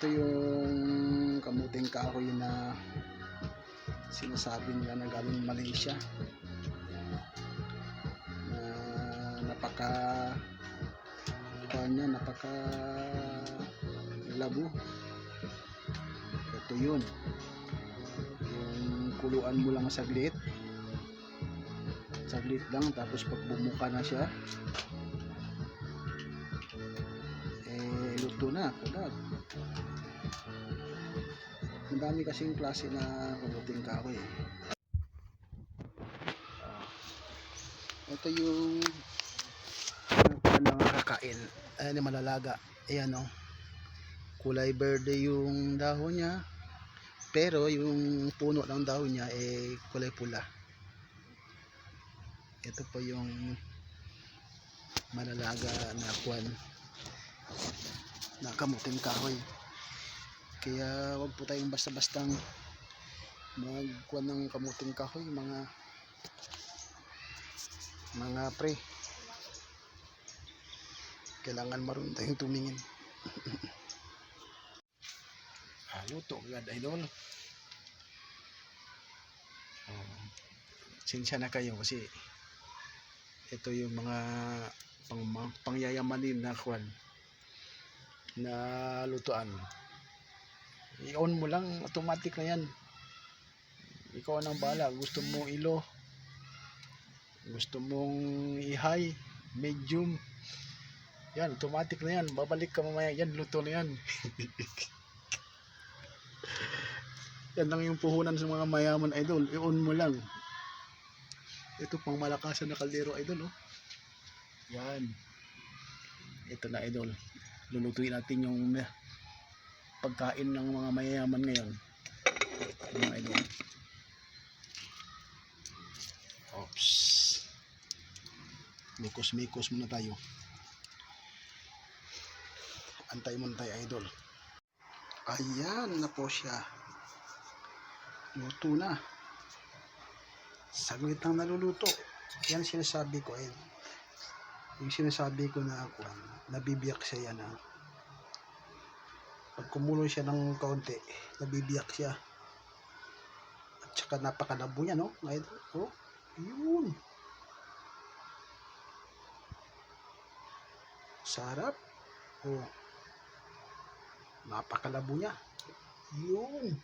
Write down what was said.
Ito yung kamuting kahoy na sinasabi nila na galing Malaysia, na napaka labo. Ito yun, yung kuluan mo lang saglit lang, tapos pag bumuka na siya, luto na agad. Ang dami kasing klase na kamuting kahoy Ito yung nakakain, ayan yung malalaga. Ayan o, kulay verde yung dahon niya, pero yung puno ng dahon niya kulay pula. Ito po yung malalaga na kwan na kamuting kahoy. Kaya wag po tayong basta-bastang magkuhan ng kamuting kahoy, mga pre. Kailangan marunong tayong tumingin. Luto agad, idol. Sinsya na kayo kasi ito yung mga pangyayamanin na kwan na lutuan. I-on mo lang, automatic na yan. Ikaw nang bahala. Gusto mong ilo, gusto mong i-high, medium, yan, automatic na yan. Babalik ka mamaya, yan, luto na yan. Yan lang yung puhunan sa mga mayaman, idol. I-on mo lang. Ito pang malakasan na kaldero, idol, oh. Yan. Ito na, idol. Lulutuin natin yung pagkain ng mga mayayaman ngayon, mga idol. Oops. Mikos muna tayo. Antay muna tayo, idol. Ayan na po siya. Luto na. Saglit lang naluluto. Yan sinasabi ko, yung sinasabi ko na ako, nabibiyak siya yan. Pag kumulo siya ng kaunti, nabibiyak siya. At saka napakalabo niya, no? Oh, yun. Sarap. Oh. Napakalabo niya. Yun.